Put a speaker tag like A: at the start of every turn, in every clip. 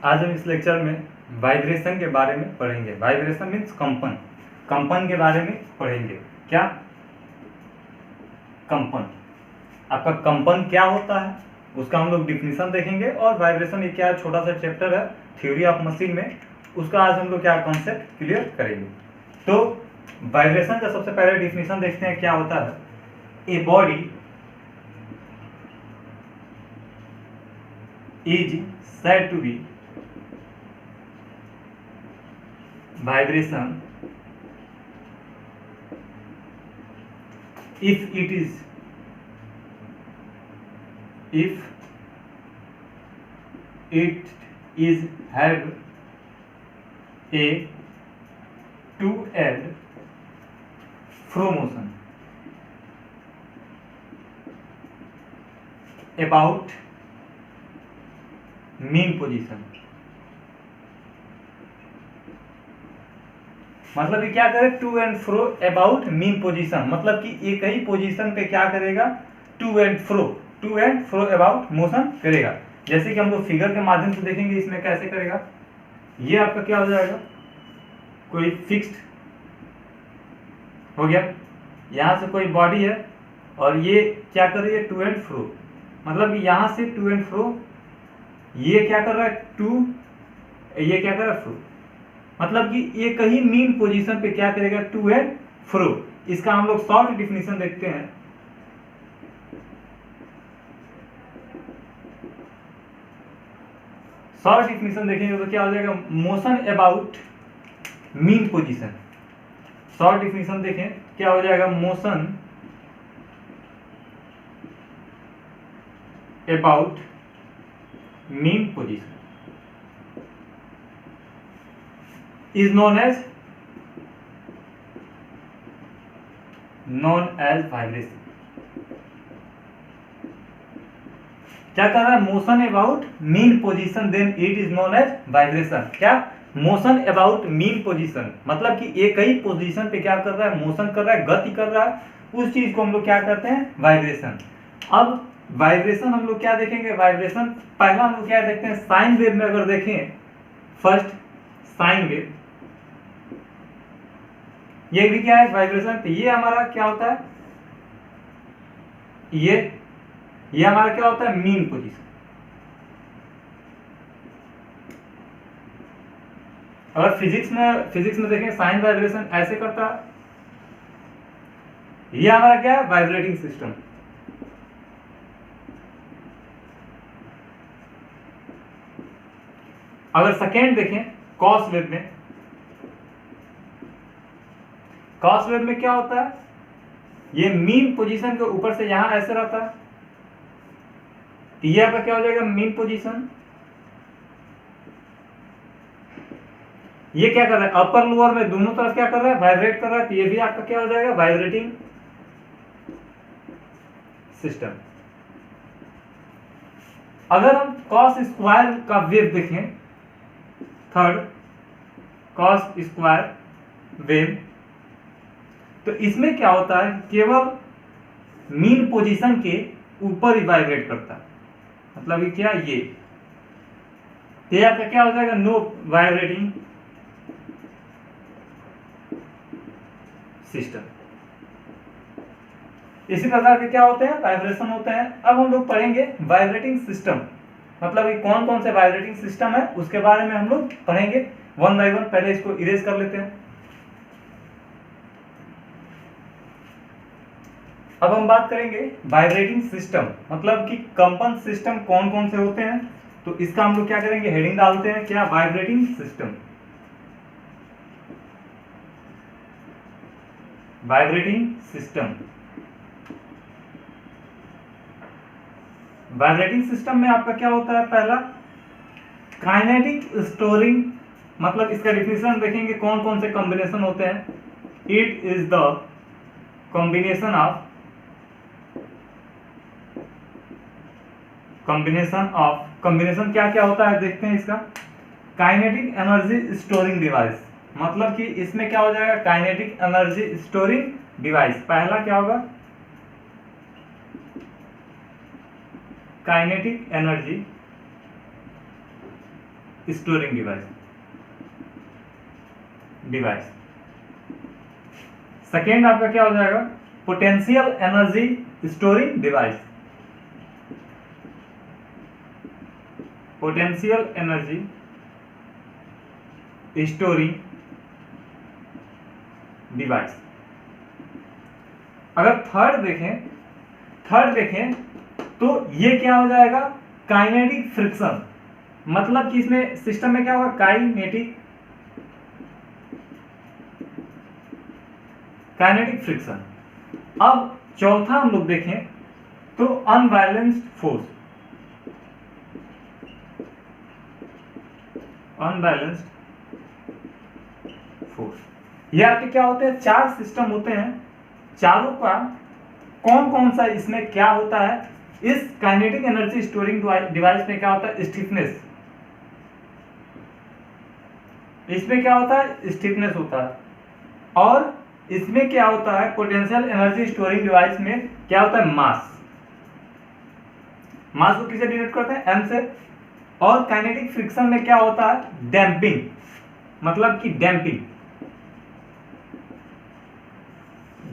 A: आज हम इस लेक्चर में वाइब्रेशन के बारे में पढ़ेंगे। वाइब्रेशन मीन्स कंपन, कंपन के बारे में पढ़ेंगे। क्या कंपन, आपका कंपन क्या होता है उसका हम लोग डिफिनीशन देखेंगे, और वाइब्रेशन ये क्या छोटा सा चैप्टर है थ्योरी ऑफ मशीन में, उसका आज हम लोग क्या कॉन्सेप्ट क्लियर करेंगे। तो वाइब्रेशन का सबसे पहले डिफिनीशन देखते हैं क्या होता है। A body is said to be vibration if it is have a to and fro motion about mean position. मतलब कि क्या करे, to and fro about mean position, मतलब कि एक ही पोजीशन पे क्या करेगा, to and fro about motion करेगा। जैसे कि हम लोग फिगर के माध्यम से देखेंगे इसमें कैसे करेगा। ये आपका क्या हो जाएगा, कोई फिक्स्ड हो गया, यहां से कोई बॉडी है और ये क्या कर रही है, टू एंड फ्रो, मतलब कि यहां से टू एंड फ्रो, ये क्या कर रहा है टू, ये क्या कर रहा है फ्रो, मतलब कि ये कहीं मीन पोजीशन पे क्या करेगा, टू एंड फ्रो। इसका हम लोग शॉर्ट डिफिनीशन देखते हैं। शॉर्ट डिफिनीशन देखेंगे तो क्या हो जाएगा, motion about mean position. Short definition देखें क्या हो जाएगा, motion about mean position is known as vibration. क्या कर रहा है, motion about mean position, then it is known as vibration. क्या, मोशन अबाउट मीन पोजीशन, मतलब कि एक ही पोजीशन पे क्या कर रहा है, मोशन कर रहा है, गति कर रहा है, उस चीज को हम लोग क्या करते हैं, वाइब्रेशन। अब वाइब्रेशन हम लोग क्या देखेंगे, वाइब्रेशन पहला हम लोग क्या देखते हैं, साइन वेव में अगर देखें, फर्स्ट साइन वेव, ये भी क्या है वाइब्रेशन। तो ये हमारा क्या होता है, ये हमारा क्या होता है, मीन पोजीशन। अगर फिजिक्स में देखें, साइन वाइब्रेशन ऐसे करता है, ये हमारा क्या है, वाइब्रेटिंग सिस्टम। अगर सेकेंड देखें कॉस वेव में, कॉस वेव में क्या होता है, ये मीन पोजीशन के ऊपर से यहां ऐसे रहता है, तो ये आपका क्या हो जाएगा, मीन पोजीशन। ये क्या कर रहा है, अपर लोअर में दोनों तरफ क्या कर रहा है, वाइब्रेट कर रहा है, तो ये भी आपका क्या हो जाएगा, वाइब्रेटिंग सिस्टम। अगर हम कॉस स्क्वायर का वेव देखें, थर्ड कॉस स्क्वायर वेव, तो इसमें क्या होता है, केवल मीन पोजीशन के ऊपर ही वाइब्रेट करता है, मतलब ये क्या, ये आपका क्या हो जाएगा, नो वाइब्रेटिंग सिस्टम। इसी प्रकार के क्या होते हैं, वाइब्रेशन होते हैं। अब हम लोग पढ़ेंगे वाइब्रेटिंग सिस्टम, मतलब कि कौन कौन से वाइब्रेटिंग सिस्टम है उसके बारे में हम लोग पढ़ेंगे वन बाय वन। पहले इसको इरेज कर लेते हैं। अब हम बात करेंगे वाइब्रेटिंग सिस्टम, मतलब कि कंपन सिस्टम कौन कौन से होते हैं। तो इसका हम लोग क्या करेंगे, हेडिंग डालते हैं, क्या, vibrating system. Vibrating system, vibrating system में आपका क्या होता है, पहला काइनेटिक स्टोरिंग, मतलब इसका डिफिनीशन देखेंगे कौन कौन से कॉम्बिनेशन होते हैं। It is the combination of combination क्या क्या होता है देखते हैं इसका। काइनेटिक एनर्जी स्टोरिंग डिवाइस, मतलब कि इसमें क्या हो जाएगा, काइनेटिक एनर्जी स्टोरिंग डिवाइस। पहला क्या होगा, kinetic energy storing device. Second आपका क्या हो जाएगा, potential energy storing device. Potential energy storing device. अगर थर्ड देखें तो ये क्या हो जाएगा, काइनेटिक फ्रिक्शन। मतलब कि इसमें सिस्टम में क्या होगा, काइनेटिक फ्रिक्शन। अब चौथा हम लोग देखें तो अनबैलेंस्ड फोर्स। ये आपके क्या होते हैं, चार सिस्टम होते हैं, चारों का कौन कौन सा इसमें क्या होता है। इस काइनेटिक एनर्जी स्टोरिंग डिवाइस में क्या होता है, स्टिफनेस। इसमें क्या होता है, स्टिफनेस होता है। और इसमें क्या होता है, पोटेंशियल एनर्जी स्टोरिंग डिवाइस में क्या होता है, मास को किसे डिनोट करते हैं, एम से। और काइनेटिक फ्रिक्शन में क्या होता है, डैम्पिंग, मतलब कि डैम्पिंग।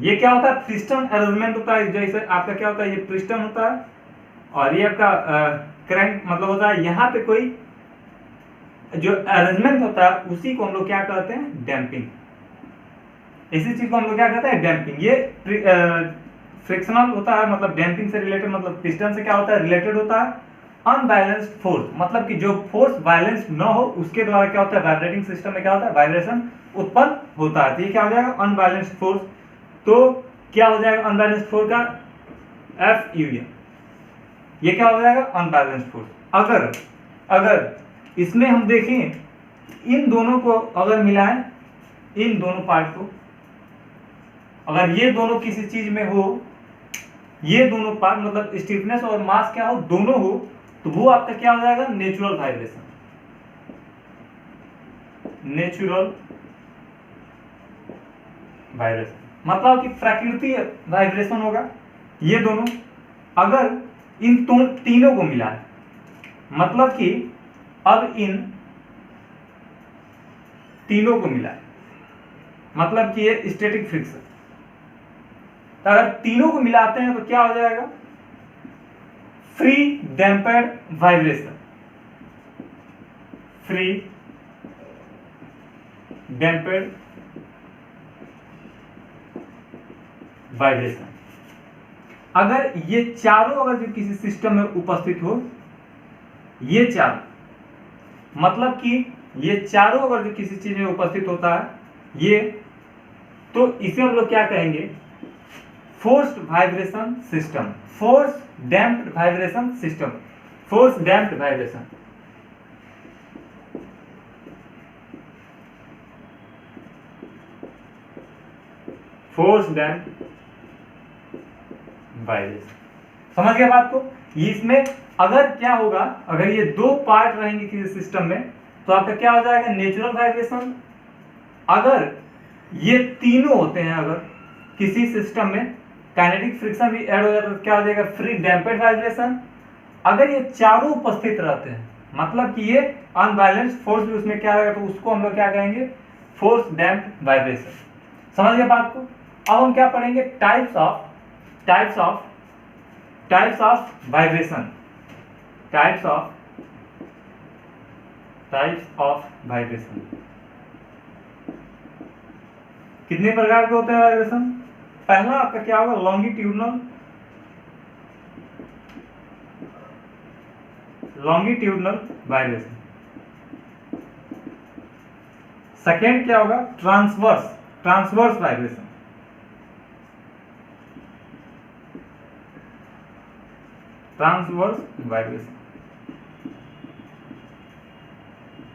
A: ये क्या होता है, पिस्टन अरेंजमेंट होता है। जैसे आपका क्या होता है, ये पिस्टन होता है और ये आपका क्रैंक मतलब होता है। यहाँ पे कोई जो अरेंजमेंट होता है उसी को हम लोग क्या कहते हैं, डैम्पिंग। इसी चीज को हम लोग क्या कहते हैं, डैम्पिंग। ये फ्रिक्शनल होता है, मतलब डैम्पिंग से रिलेटेड, मतलब पिस्टन से क्या होता है, रिलेटेड होता है। अनबैलेंस्ड फोर्स, मतलब कि जो फोर्स बैलेंस न हो उसके द्वारा क्या होता है, वाइब्रेटिंग सिस्टम में क्या होता है, वाइब्रेशन उत्पन्न होता है। तो ये क्या हो जाएगा, अनबैलेंस्ड फोर्स। तो क्या हो जाएगा अनबैलेंस्ड फोर्स का, एफ यू। ये क्या हो जाएगा, अनबैलेंस्ड फोर्स। अगर इसमें हम देखें, इन दोनों को अगर मिलाएं, इन दोनों पार्ट को, अगर ये दोनों किसी चीज में हो, ये दोनों पार्ट मतलब स्टिफनेस और मास क्या हो, दोनों हो, तो वो आपका क्या हो जाएगा, नेचुरल वाइब्रेशन। मतलब कि प्राकृतिक वाइब्रेशन होगा ये दोनों। अगर इन तीनों को मिलाए, मतलब कि अब इन तीनों को मिलाए, मतलब कि ये स्टैटिक फ्रिक्शन। तो अगर तीनों को मिलाते हैं तो क्या हो जाएगा, free damped vibration. Free damped vibration. अगर ये चारों अगर जो किसी सिस्टम में उपस्थित हो, ये चारों, मतलब कि ये चारों अगर जो किसी चीज में उपस्थित होता है ये, तो इसे हम लोग क्या कहेंगे, forced vibration system. Force damped vibration system. Force damped vibration. Force damped vibration. समझ गया बात को। इसमें अगर क्या होगा, अगर ये दो पार्ट रहेंगे किसी सिस्टम में तो आपका क्या हो जाएगा, नेचुरल वाइब्रेशन। अगर ये तीनों होते हैं, अगर किसी सिस्टम में काइनेटिक फ्रिक्शन भी ऐड हो जाता है तो क्या हो जाएगा, फ्री डैम्पेड वाइब्रेशन। अगर ये चारों उपस्थित रहते हैं, मतलब कि ये अनबैलेंस्ड फोर्स भी उसमें क्या रहेगा, तो उसको हम लोग क्या कहेंगे, फोर्स डैम्प्ड वाइब्रेशन। समझ गए बात को। अब हम क्या पढ़ेंगे, types of vibration. Types of vibration. कितने प्रकार के होते हैं वाइब्रेशन। पहला आपका क्या होगा, लॉन्गिट्यूडनल वाइब्रेशन। सेकेंड क्या होगा, ट्रांसवर्स वाइब्रेशन।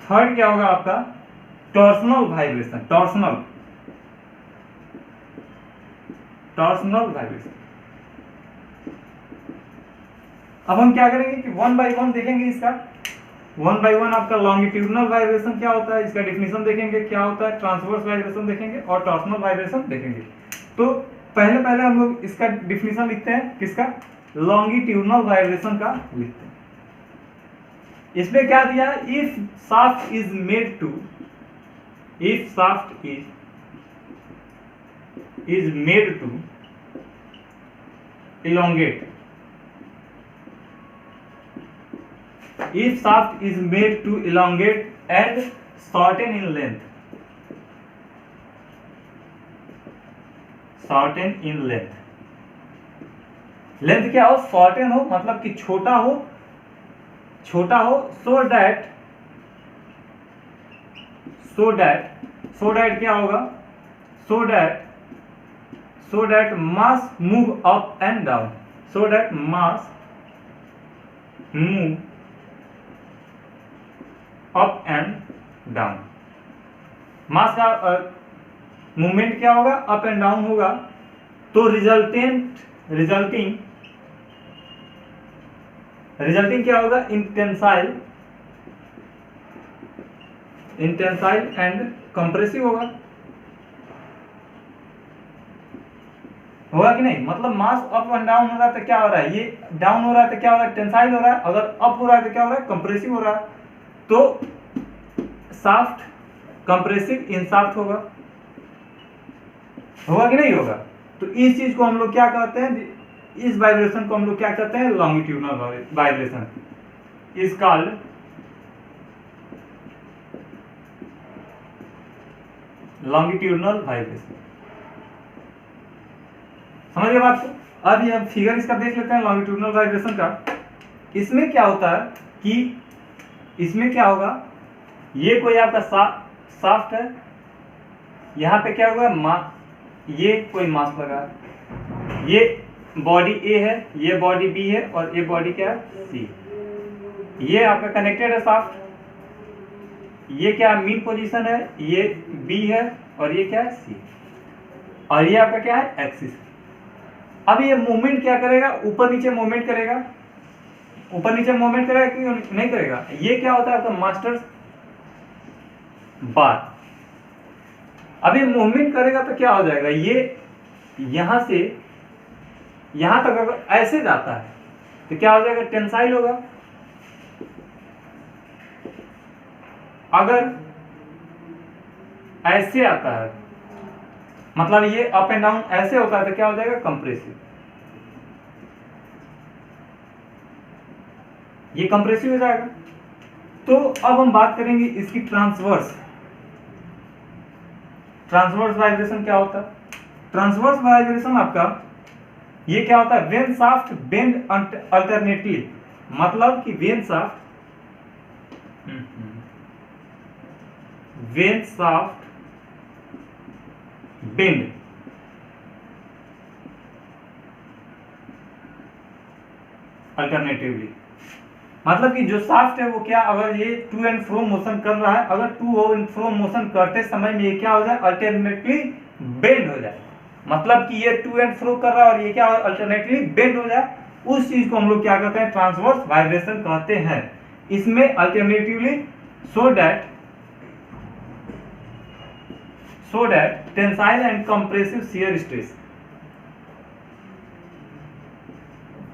A: थर्ड क्या होगा आपका, टॉर्सनल वाइब्रेशन। अब हम क्या करेंगे कि वन बाय वन देखेंगे इसका। वन बाय वन आपका लॉन्गिट्यूडनल वाइब्रेशन क्या होता है, इसका डिफिनेशन देखेंगे क्या होता है, ट्रांसवर्स वाइब्रेशन देखेंगे और टॉर्सनल वाइब्रेशन देखेंगे। तो पहले हम लोग इसका डिफिनेशन लिखते हैं, किसका, लॉन्गिट्यूडनल वाइब्रेशन का लिखते हैं। इसमें क्या दिया है, if shaft is made to, if shaft is made to elongate, if shaft is made to elongate and shorten in length, shorten in length, length क्या हो, शॉर्टन हो मतलब कि छोटा हो, छोटा हो, so that क्या होगा, so that mass move up and down, so that mass move up and down, मास का मूवमेंट क्या होगा, अप एंड डाउन होगा, तो रिजल्टिंग क्या होगा, इन टेंसाइल एंड कंप्रेसिव होगा कि नहीं, मतलब मास अप एंड डाउन हो रहा है तो क्या हो रहा है, ये डाउन हो रहा है तो क्या हो रहा है, टेंसाइल हो रहा है, अगर अप हो रहा है तो क्या हो रहा है, कंप्रेसिव हो रहा है, तो शाफ्ट कंप्रेसिव इन शाफ्ट होगा कि नहीं होगा। तो इस चीज को हम लोग क्या कहते हैं, इस वाइब्रेशन को हम लोग क्या कहते हैं, longitudinal vibration, is called longitudinal vibration. समझ गए बात को। अब ये फिगर इसका देख लेते हैं लॉन्गिट्यूडनल वाइब्रेशन का। इसमें क्या होता है कि इसमें क्या होगा, ये कोई आपका शाफ्ट है, यहाँ पे क्या होगा, ये कोई मास लगा, ये बॉडी ए है, ये बॉडी बी है और ये बॉडी क्या है, सी। ये आपका कनेक्टेड है शाफ्ट, ये क्या मीन पोजीशन है, ये बी है और ये क्या है, सी, और ये आपका क्या है, एक्सिस। अब ये मूवमेंट क्या करेगा, ऊपर नीचे मूवमेंट करेगा, ऊपर नीचे मूवमेंट करेगा कि नहीं करेगा। ये क्या होता है आपका मास्टर्स बार। अभी मूवमेंट करेगा तो क्या हो जाएगा, ये यहां से यहां तक अगर ऐसे जाता है तो क्या हो जाएगा, टेंसाइल होगा। अगर ऐसे आता है मतलब ये अप एंड डाउन ऐसे होता है तो क्या हो जाएगा, कंप्रेसिव। ये कंप्रेसिव हो जाएगा। तो अब हम बात करेंगे इसकी ट्रांसवर्स वाइब्रेशन क्या होता है। ट्रांसवर्स वाइब्रेशन आपका ये क्या होता है, वेन शाफ्ट बेंड अल्टरनेटली, मतलब कि वेन शाफ्ट बेंड अल्टरनेटिवली, मतलब कि जो शाफ्ट है वो क्या, अगर ये टू एंड फ्रो मोशन कर रहा है, अगर टू एंड फ्रो मोशन करते समय में ये क्या हो जाए, अल्टरनेटली बेंड हो जाए। मतलब कि ये टू एंड फ्रो कर रहा है और ये क्या अल्टरनेटली बेंड हो जाए, उस चीज को हम लोग क्या कहते हैं, ट्रांसवर्स वाइब्रेशन कहते हैं। इसमें alternatively so that tensile and compressive shear stress,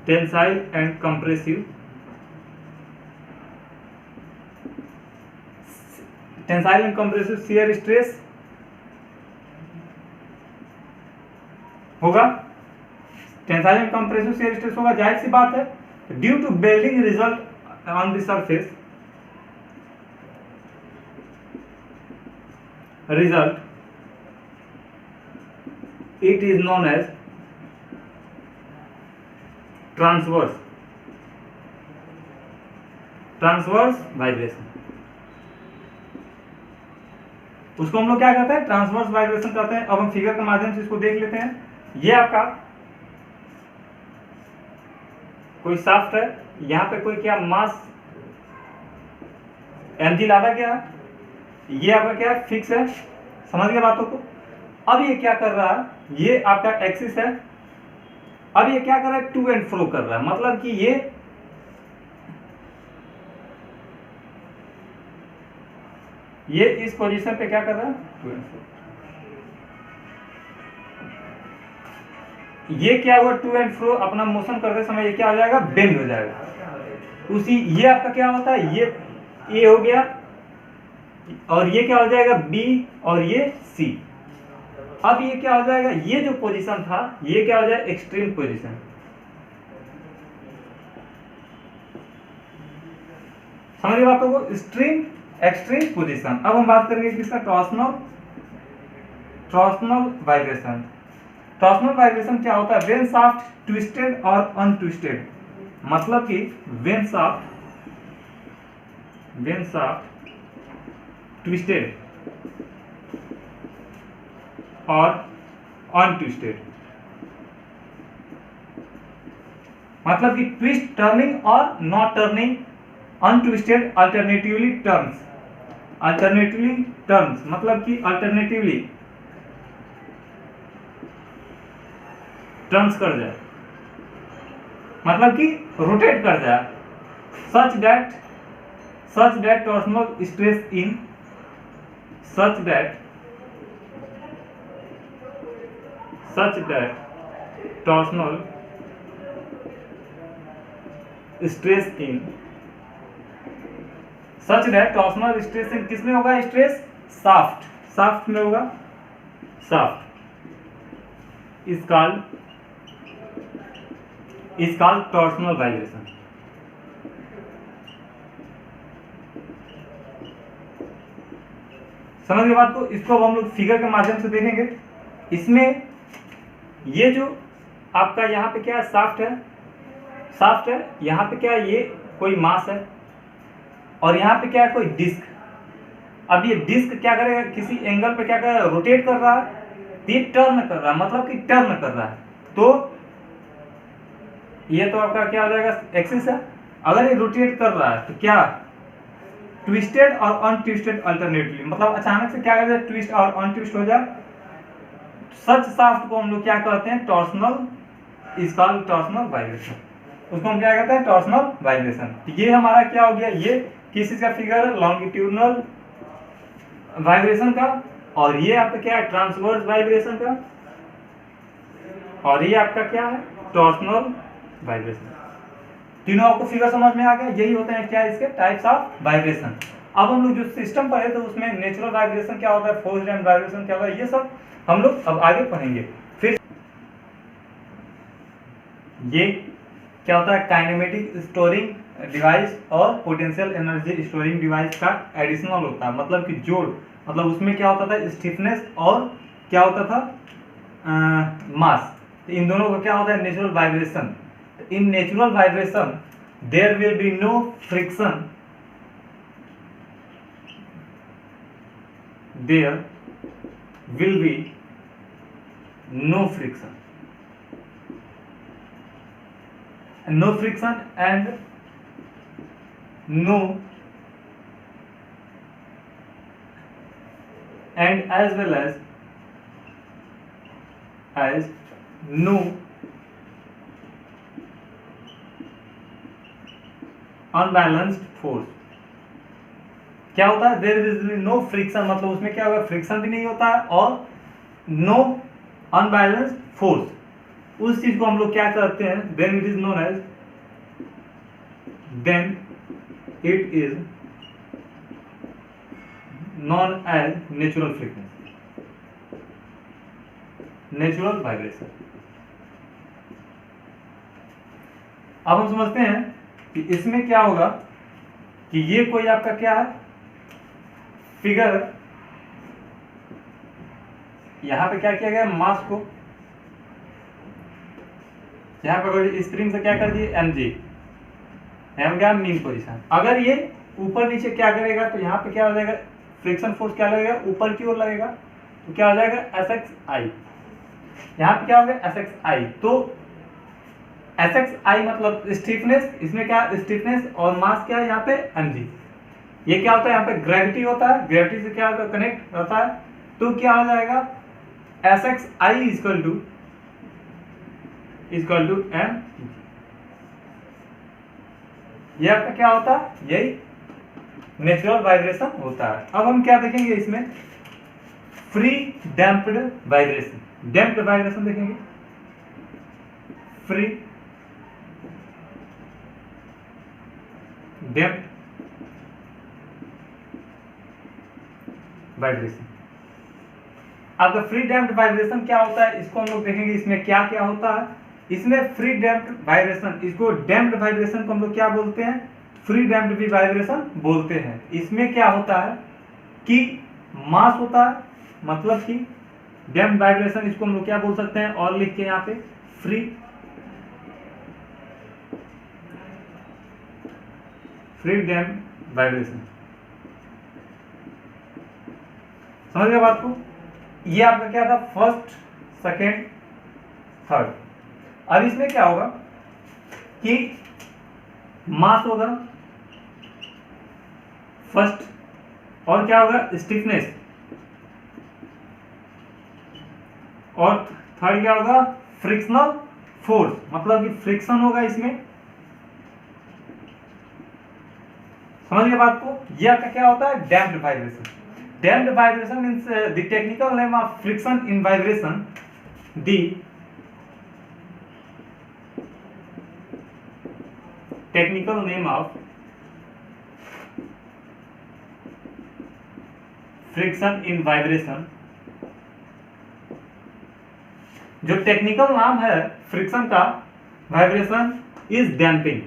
A: tensile and compressive shear stress होगा, tensile and compressive shear stress होगा। जाहिर सी बात है, due to bending result on the surface, result it is known as transverse vibration. उसको हम लोग क्या कहते हैं, ट्रांसवर्स वाइब्रेशन कहते हैं। अब हम फिगर के माध्यम से इसको देख लेते हैं। ये आपका कोई शाफ्ट है, यहाँ पे कोई क्या मास mg लादा गया, ये आपका क्या फिक्स है, समझ गए बातों को। अब ये क्या कर रहा है, ये आपका एक्सिस है, अब ये क्या कर रहा है, टू एंड फ्रो कर रहा है, मतलब कि ये इस पोजीशन पे क्या कर रहा है, टू एंड फ्रो। ये क्या हुआ, टू एंड फ्रो अपना मोशन करते समय ये क्या हो जाएगा, बेंड हो जाएगा। उसी ये आपका क्या होता है, ये ए हो गया और ये क्या हो जाएगा बी और ये सी। अब ये क्या हो जाएगा, ये जो पोजीशन था ये क्या हो जाएगा एक्सट्रीम पोजीशन। समझ गए बातों को, एक्सट्रीम एक्सट्रीम पोजीशन। अब हम बात करेंगे किसका, टॉर्सनल वाइब्रेशन। टॉर्सनल वाइब्रेशन क्या होता है, व्हेन शाफ्ट ट्विस्टेड और अनट्विस्टेड, मतलब कि व्हेन शाफ्ट ट्विस्टेड और अनट्विस्टेड, मतलब कि ट्विस्ट टर्निंग और not turning, untwisted alternatively turns, मतलब कि अल्टरनेटिवली टर्न्स कर जाए, मतलब कि रोटेट कर जाए, such that torsional stress in torsional stress in किसमें होगा, स्ट्रेस शाफ्ट में होगा, shaft is called torsional vibration. समझ गए बात को, इसको अब हम लोग फिगर के माध्यम से देखेंगे। इसमें ये जो आपका यहाँ पे क्या है, शाफ्ट है, यहाँ पे क्या है, ये कोई मास है और यहाँ पे क्या है, कोई डिस्क। अब ये डिस्क क्या करेगा, किसी एंगल पे क्या कर रहा है, रोटेट कर रहा है, ये टर्न कर रहा है, मतलब कि टर्न कर रहा है। तो ये तो आपका क्या हो जाएगा, एक्सिस है। अगर ये रोटेट कर रहा है तो क्या ट्विस्टेड और अनट्विस्टेड अल्टरनेटली, मतलब अचानक से क्या कर जाए, ट्विस्ट और अनट्विस्ट हो जाए। सच शाफ्ट को हम लोग क्या कहते हैं, torsional is called torsional vibration. उसको हम क्या कहते हैं, टॉर्सनल वाइब्रेशन। ये हमारा क्या हो गया, ये किस चीज का फिगर है, लॉन्गिट्यूडनल वाइब्रेशन का, और ये आपका क्या है, ट्रांसवर्स वाइब्रेशन का, और ये आपका क्या है, टॉर्सनल वाइब्रेशन। तीनों आपको फिगर समझ में आ गया। यही होते हैं क्या, इसके टाइप्स ऑफ वाइब्रेशन। अब हम लोग जो सिस्टम पढ़े थे उसमें नेचुरल वाइब्रेशन क्या होता है, फोर्स्ड एंड वाइब्रेशन क्या होता है, ये सब हम लोग अब आगे पढ़ेंगे। फिर ये क्या होता है, काइनेमेटिक स्टोरिंग डिवाइस और पोटेंशियल एनर्जी स्टोरिंग डिवाइस का एडिशनल होता है, मतलब कि जोड़, मतलब उसमें क्या होता था, स्टिफनेस और क्या होता था, मास। तो इन दोनों का क्या होता है, natural vibration. In natural vibration there will be no friction, there will be no friction and as well as no unbalanced force. क्या होता है, देयर इज नो फ्रिक्शन, मतलब उसमें क्या होगा, फ्रिक्शन भी नहीं होता है और नो अनबैलेंस्ड फोर्स। उस चीज को हम लोग क्या करते हैं, then it is known as natural frequency, natural vibration. अब हम समझते हैं कि इसमें क्या होगा कि ये कोई आपका क्या है, फिगर, यहां पे क्या किया गया, मास को यहां पे स्प्रिंग से क्या कर दिए, mg, एम क्या मीन पोजीशन। अगर ये ऊपर नीचे क्या करेगा तो यहाँ पे क्या हो जाएगा, फ्रिक्शन फोर्स क्या लगेगा, ऊपर की ओर लगेगा, तो क्या हो जाएगा, Sxi। यहाँ पे क्या हो गया, Sxi। तो Sxi मतलब स्टिफनेस, इसमें क्या स्टिफनेस और मास क्या है यहाँ पे mg। ये क्या होता है, यहाँ पे ग्रेविटी होता है, ग्रेविटी से क्या कनेक्ट होता है, तो क्या हो जाएगा, Sxi इक्वल टू m। ये आपका क्या होता है, यही नेचुरल वाइब्रेशन होता है। अब हम क्या देखेंगे इसमें, free damped vibration. Damped vibration देखेंगे, फ्री डैम्प्ड वाइब्रेशन। आपका फ्री डैम्प्ड वाइब्रेशन क्या होता है, इसको हम लोग देखेंगे इसमें क्या क्या होता है। इसमें फ्री डैम्प्ड वाइब्रेशन, इसको डैम्प्ड वाइब्रेशन को हम लोग क्या बोलते हैं, फ्री डैम्प्ड भी वाइब्रेशन बोलते हैं। इसमें क्या होता है कि मास होता है, मतलब कि डैम्प्ड वाइब्रेशन, इसको हम लोग क्या बोल सकते हैं और लिख के यहाँ पे फ्री डैम्प्ड वाइब्रेशन। समझ गए बात को। ये आपका क्या था, फर्स्ट, सेकेंड, थर्ड। अब इसमें क्या होगा कि मास होगा फर्स्ट, और क्या होगा स्टिफनेस, और थर्ड क्या होगा फ्रिक्शनल फोर्स, मतलब कि फ्रिक्शन होगा इसमें। समझ गए बात को। ये आपका क्या होता है damped vibration. Damped vibration means the technical name of friction in vibration, the technical name of friction in vibration. जो टेक्निकल नाम है फ्रिक्शन का वाइब्रेशन इज डैम्पिंग।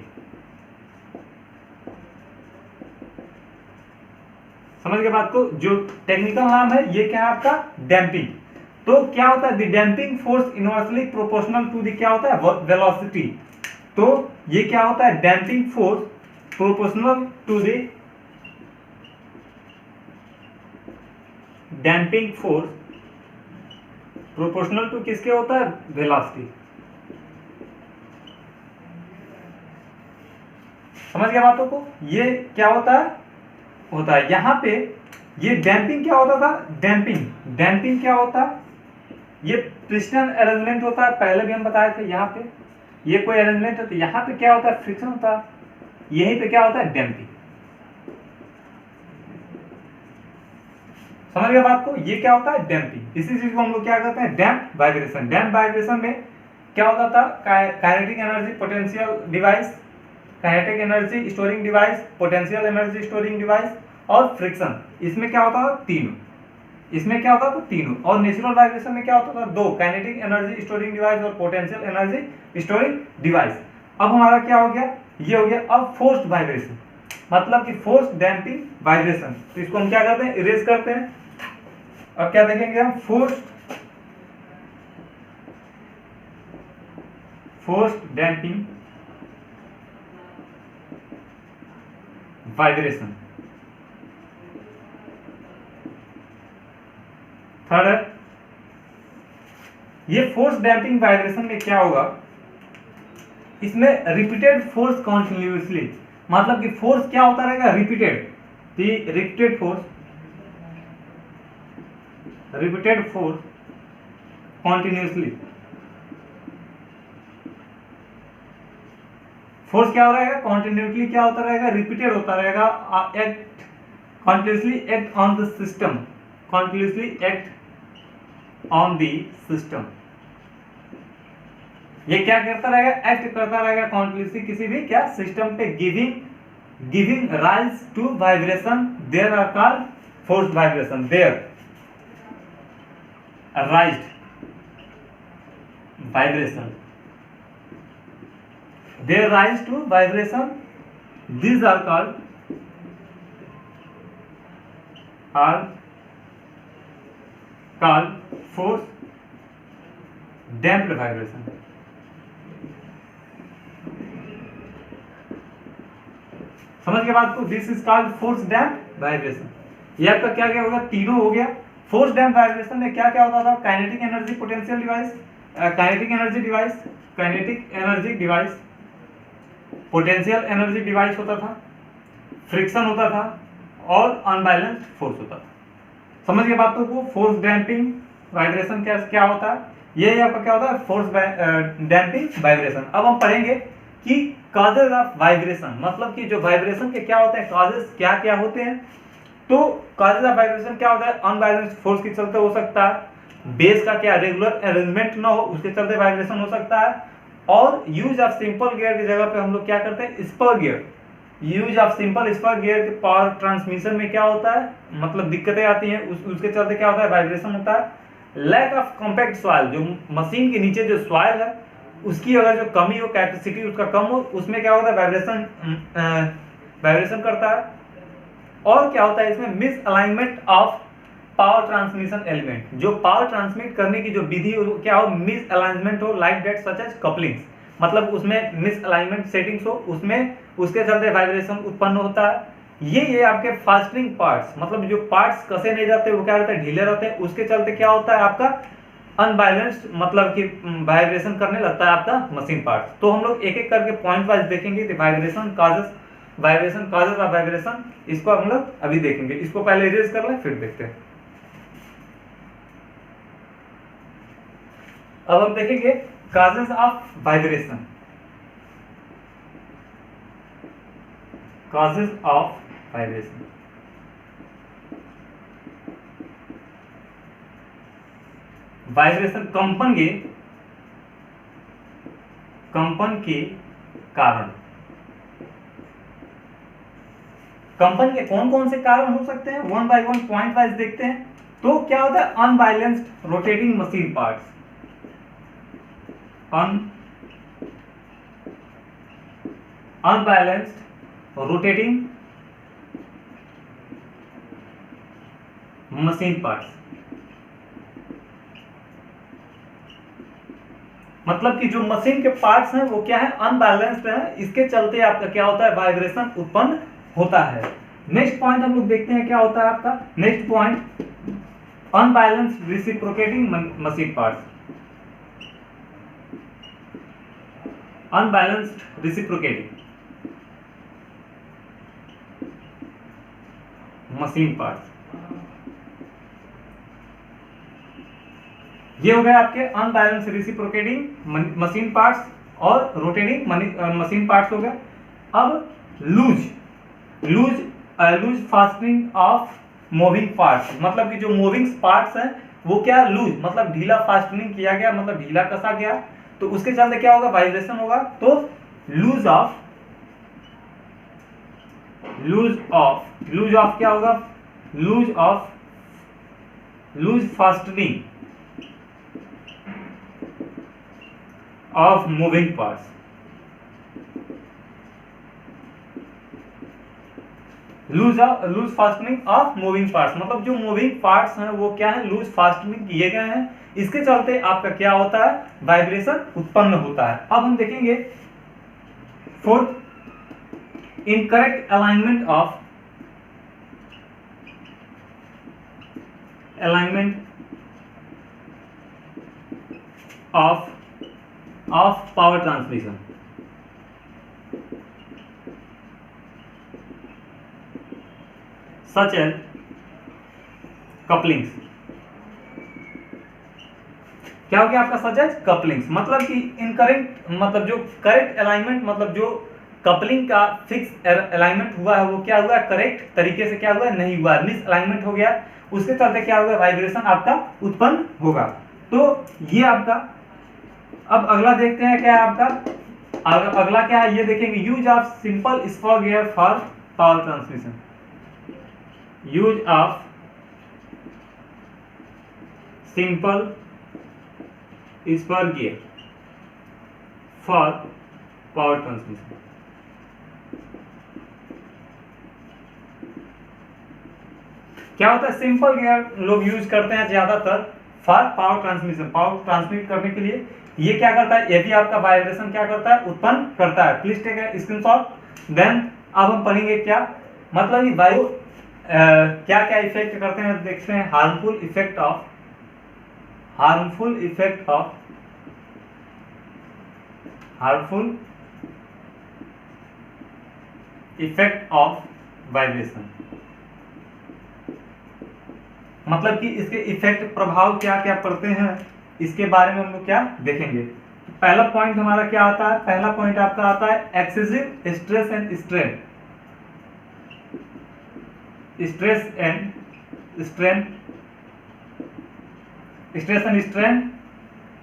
A: समझ गए बात को। जो टेक्निकल नाम है ये क्या है आपका डैम्पिंग। तो क्या होता है the damping force inversely proportional to the क्या होता है वेलोसिटी। तो ये क्या होता है damping force proportional to the damping force proportional to किसके होता है वेलोसिटी। समझ गया बातों को। ये क्या होता है यहाँ पे ये डैम्पिंग क्या होता था, डैम्पिंग क्या होता है, ये पिस्टन अरेंजमेंट होता है, पहले भी हम बताए थे। यहाँ पे ये कोई अरेंजमेंट है तो यहाँ पे क्या होता है फ्रिक्शन होता है, यहीं पे क्या होता है डैम्पिंग। समझ गया बात को। ये क्या होता है डैम्पिंग। इसी चीज को हम लोग क्या करते हैं डैम्प वाइब्रेशन। डैम्प वाइब्रेशन में क्या होता था kinetic energy potential device, kinetic energy storing device, potential energy storing device और फ्रिक्शन। इसमें क्या होता था तीनों। इसमें क्या होता था तीनों। और नेचुरल वाइब्रेशन में क्या होता था दो, काइनेटिक एनर्जी स्टोरिंग डिवाइस और पोटेंशियल एनर्जी स्टोरिंग डिवाइस। अब हमारा क्या हो गया, ये हो गया अब फोर्स्ड वाइब्रेशन, मतलब कि फोर्स डैम्पिंग वाइब्रेशन। तो इसको हम क्या करते हैं इरेज करते हैं। अब क्या देखेंगे हम फोर्स्ड डैम्पिंग वाइब्रेशन। थर्ड है ये फोर्स डैम्पिंग वाइब्रेशन में क्या होगा, इसमें रिपीटेड फोर्स कॉन्टिन्यूसली, मतलब कि फोर्स क्या होता रहेगा repeated, repeated force continuously. Force क्या हो रहेगा कॉन्टिन्यूसली, क्या होता रहेगा रिपीटेड होता रहेगा, act continuously act on the system, continuously act on the system. ये क्या करता रहेगा एक्ट करता रहेगा कॉन्टिन्यूसली किसी भी क्या सिस्टम पे, giving rise to vibration, there are called forced vibration, there rise vibration, they rise to vibration, these are called force damped vibration। समझ के बात को। This is called force damped vibration. ये आपका क्या क्या होगा तीनों हो गया। फोर्स डैम्प्ड वाइब्रेशन में क्या क्या होता था kinetic energy potential device, kinetic energy device, potential energy device होता था, फ्रिक्शन होता था और अनबैलेंस्ड फोर्स होता था। समझ गए बातों को। फोर्स डैम्पिंग वाइब्रेशन क्या होता है, ये आपका क्या होता है फोर्स डैम्पिंग वाइब्रेशन। अब हम पढ़ेंगे कि कॉजेज ऑफ वाइब्रेशन, मतलब कि जो वाइब्रेशन के क्या होते हैं कॉजेज क्या क्या होते हैं। तो कॉजेज ऑफ वाइब्रेशन क्या होता है अनबैलेंस्ड फोर्स के चलते हो सकता है, बेस का क्या रेगुलर अरेंजमेंट ना हो उसके चलते वाइब्रेशन हो सकता है, और यूज ऑफ सिंपल गियर की जगह पे हम लोग क्या करते हैं spur gear, use of simple spur gear के पावर ट्रांसमिशन में क्या होता है, मतलब दिक्कतें आती हैं, उसके चलते क्या होता है, वाइब्रेशन होता है। लैक ऑफ कॉम्पैक्ट सॉइल, जो मशीन के नीचे जो सॉइल है उसकी अगर जो कमी हो, कैपेसिटी उसका कम हो, उसमें क्या होता है, वाइब्रेशन करता है। और क्या होता है इसमें, misalignment of power transmission element, जो पावर ट्रांसमिट करने की जो विधि हो क्या हो, मिस अलाइनमेंट हो, like that such as couplings, मतलब उसमें मिस अलाइनमेंट सेटिंग्स हो, उसमें उसके चलते वाइब्रेशन उत्पन्न होता है। ये आपके फास्टनिंग पार्ट्स, मतलब जो पार्ट्स कसे नहीं रहते वो क्या रहते हैं, ढीले रहते हैं, उसके चलते क्या होता है आपका अनबैलेंस्ड, मतलब कि वाइब्रेशन करने लगता है आपका मशीन पार्ट। तो हम लोग एक एक करके पॉइंट वाइज देखेंगे वाइब्रेशन काजेस ऑफ वाइब्रेशन, इसको हम लोग अभी देखेंगे। इसको पहले इरेज कर लें फिर देखते हैं। अब हम देखेंगे causes of vibration. Causes of vibration, vibration कंपन के कारण, कंपन के कौन कौन से कारण हो सकते हैं, one by one point wise देखते हैं। तो क्या होता है, unbalanced rotating machine parts, unbalanced rotating machine parts, मतलब कि जो मशीन के पार्ट्स हैं वो क्या है, अनबैलेंस्ड है, इसके चलते आपका क्या होता है, वाइब्रेशन उत्पन्न होता है। नेक्स्ट पॉइंट हम लोग देखते हैं क्या होता है आपका, next point unbalanced reciprocating machine parts, unbalanced reciprocating machine parts, ये हो गए आपके अनबैलेंस रिसिप्रोकेटिंग मशीन पार्ट्स और रोटेटिंग मशीन पार्ट्स हो गए। अब loose fastening of moving parts, मतलब कि जो मूविंग पार्ट्स हैं वो क्या लूज, मतलब ढीला फास्टनिंग किया गया, मतलब ढीला कसा गया, तो उसके चलते क्या होगा, वाइब्रेशन होगा। तो लूज ऑफ क्या होगा, loose fastening of moving parts, loose fastening of moving parts, मतलब जो मूविंग पार्ट्स हैं वो क्या है, लूज फास्टनिंग किए गए हैं, इसके चलते आपका क्या होता है, वाइब्रेशन उत्पन्न होता है। अब हम देखेंगे fourth, incorrect alignment of power transmission, such as couplings. क्या हो गया आपका, सच एज कपलिंग्स, मतलब कि इनकरेक्ट, मतलब जो करेक्ट अलाइनमेंट, मतलब जो कपलिंग का फिक्स अलाइनमेंट हुआ है वो क्या हुआ, करेक्ट तरीके से क्या हुआ, नहीं हुआ, मिस अलाइनमेंट हो गया, उसके चलते क्या होगा, वाइब्रेशन आपका उत्पन्न होगा। तो ये आपका, अब अगला देखते हैं क्या है आपका, अगला क्या है ये देखेंगे, use of simple spur gear for power transmission, use of simple spur gear for power transmission. क्या होता है, सिंपल गियर लोग यूज करते हैं ज्यादातर for power transmission, power transmit करने के लिए। ये क्या करता है, ये भी आपका वाइब्रेशन क्या करता है, उत्पन्न करता है। Please take a screenshot. Then अब हम पढ़ेंगे क्या, मतलब ये वायु क्या क्या इफेक्ट करते हैं, देखते हैं। हार्मफुल इफेक्ट ऑफ वाइब्रेशन, मतलब कि इसके इफेक्ट, प्रभाव क्या क्या पड़ते हैं, इसके बारे में हम लोग क्या देखेंगे। पहला पॉइंट हमारा क्या आता है, पहला पॉइंट आपका आता है excessive stress and strain,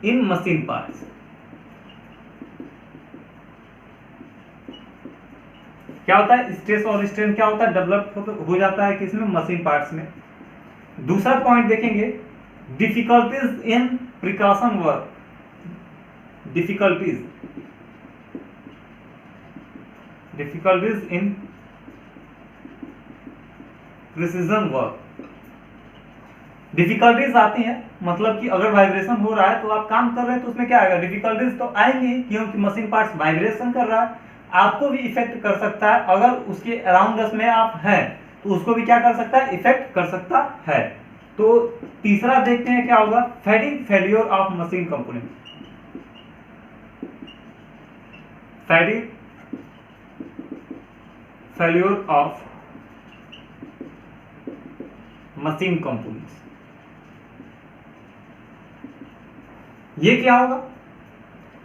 A: in machine parts. क्या होता है, स्ट्रेस और स्ट्रेन क्या होता है, डेवलप हो जाता है किसमें, मशीन पार्ट्स में। दूसरा पॉइंट देखेंगे, difficulties in precaution work, difficulties in precision work. Difficulties आती हैं, मतलब कि अगर वाइब्रेशन हो रहा है तो आप काम कर रहे हैं तो उसमें क्या आएगा, डिफिकल्टीज तो आएंगी, क्योंकि मशीन पार्ट्स वाइब्रेशन कर रहा है। आपको भी इफेक्ट कर सकता है, अगर उसके अराउंड में आप हैं तो उसको भी क्या कर सकता है, इफेक्ट कर सकता है। तो तीसरा देखते हैं क्या होगा, fatigue failure of machine component, fatigue failure of machine components. ये क्या होगा,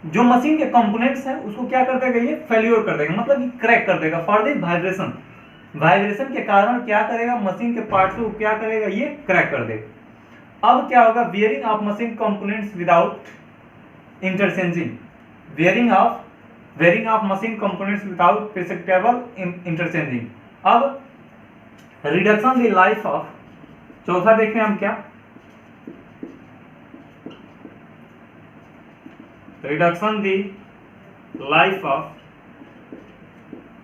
A: जो मशीन के कंपोनेंट्स हैं उसको क्या कर देगा, ये फेल्योर कर देगा, मतलब कि क्रैक कर देगा फॉर द वाइब्रेशन। वाइब्रेशन के कारण क्या करेगा, मशीन के पार्ट्स को क्या करेगा, ये क्रैक कर देगा। अब क्या होगा, bearing of machine components without interchanging, bearing of machine components without perceptible interchanging. अब रिडक्शन द लाइफ ऑफ, चौथा देखें हम क्या, reduction the life of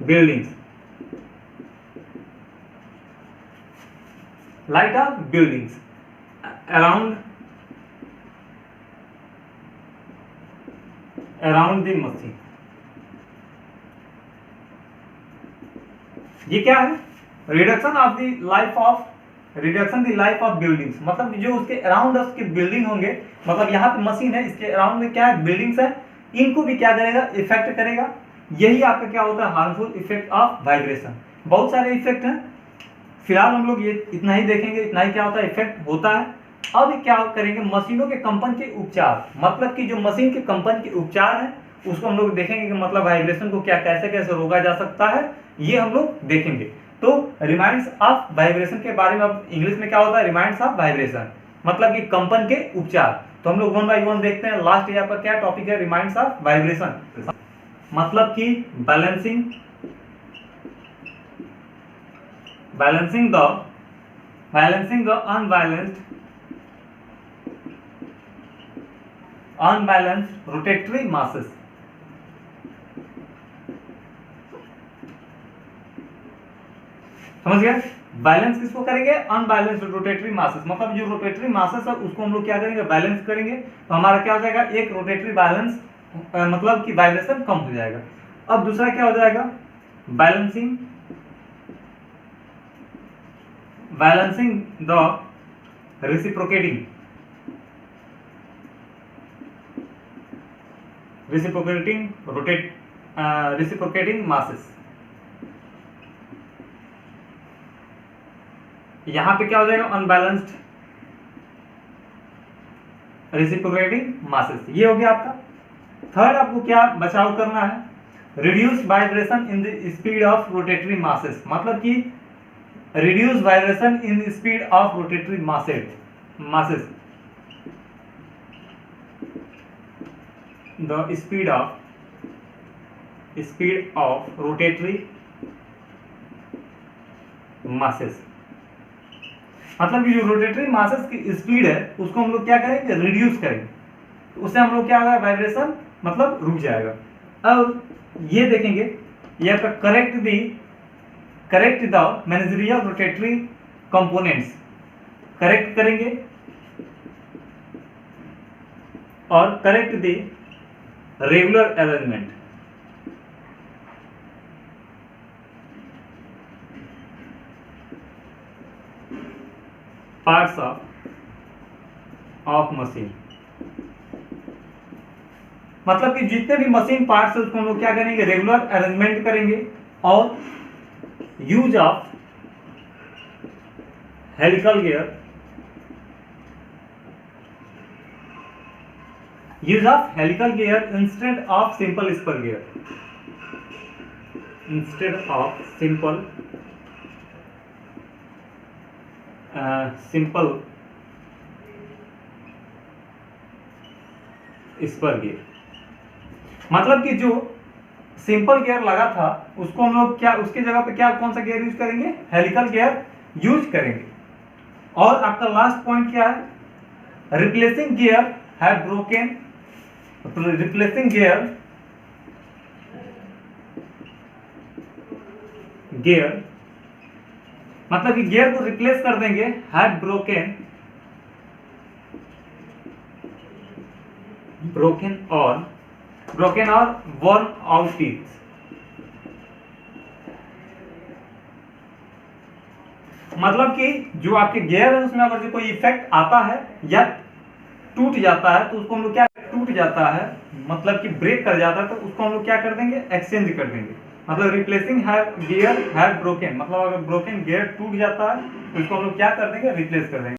A: buildings, light of buildings around the machine. ये क्या है, reduction of the life of, reduction the life of buildings, मतलब जो उसके अराउंड उसके बिल्डिंग होंगे, मतलब यहाँ पे मशीन है, इसके अराउंड में क्या है, बिल्डिंग्स है, इनको भी क्या करेगा, इफेक्ट करेगा। यही आपका क्या होता है, हार्मफुल इफेक्ट ऑफ वाइब्रेशन। बहुत सारे इफेक्ट हैं, फिलहाल हम लोग ये इतना ही देखेंगे, इतना ही क्या होता है, इफेक्ट होता है। अब क्या करेंगे, मशीनों के कंपन के उपचार, मतलब कि जो मशीन के कंपन के उपचार है उसको हम लोग देखेंगे कि मतलब वाइब्रेशन को क्या कैसे कैसे रोका जा सकता है, ये हम लोग देखेंगे। तो रिमाइंड्स ऑफ वाइब्रेशन के बारे में, अब इंग्लिश में क्या होता है, रिमाइंड्स ऑफ वाइब्रेशन, मतलब कि कंपन के उपचार। तो हम लोग वन बाय वन देखते हैं। लास्ट यहाँ पर क्या टॉपिक है, रिमाइंड्स ऑफ वाइब्रेशन, मतलब कि balancing the unbalanced rotatory masses। समझ गए, बैलेंस किसको करेंगे, अनबैलेंस्ड रोटेटरी मासेस, मतलब जो रोटेटरी मासेस है उसको हम लोग क्या करेंगे, बैलेंस करेंगे। तो हमारा क्या हो जाएगा, एक रोटेटरी बैलेंस, मतलब कि वाइब्रेशन कम हो जाएगा। अब दूसरा क्या हो जाएगा, बैलेंसिंग द रेसिप्रोकेटिंग मासेस। यहां पे क्या हो जाएगा, अनबैलेंस्ड रेसिप्रोकेटिंग मासेस, ये हो गया आपका। थर्ड आपको क्या बचाव करना है, reduce vibration in the speed of rotary masses, मतलब कि reduce vibration in the speed of rotary masses, the speed of rotary masses, मतलब कि जो रोटेटरी मासेस की स्पीड है उसको हम लोग क्या करेंगे, रिड्यूस करेंगे। तो उससे हम लोग क्या होगा, वाइब्रेशन मतलब रुक जाएगा। अब ये देखेंगे, ये आपका correct the managerial rotary components, correct करेंगे, और correct the regular arrangement, parts of machine, मतलब कि जितने भी मशीन पार्ट्स है उसको हम लोग क्या करेंगे, रेगुलर अरेंजमेंट करेंगे। और use of helical gear, instead of simple spur gear, simple spur gear, मतलब कि जो सिंपल गियर लगा था उसको हम लोग क्या उसकी जगह पे क्या कौन सा गियर यूज करेंगे, हेलिकल गियर यूज करेंगे। और आपका लास्ट पॉइंट क्या है, replacing gear have broken, replacing gear मतलब कि गियर को रिप्लेस कर देंगे, हैड ब्रोकन और वर्न आउट टीथ। मतलब कि जो आपके गियर है उसमें अगर जो कोई इफेक्ट आता है या टूट जाता है तो उसको हम लोग क्या, टूट जाता है मतलब कि ब्रेक कर जाता है तो उसको हम लोग क्या कर देंगे, एक्सचेंज कर देंगे। मतलब रिप्लेसिंग गियर हैव ब्रोकन मतलब अगर ब्रोकन गियर टूट जाता है तो उसको हम लोग क्या कर देंगे, रिप्लेस कर देंगे।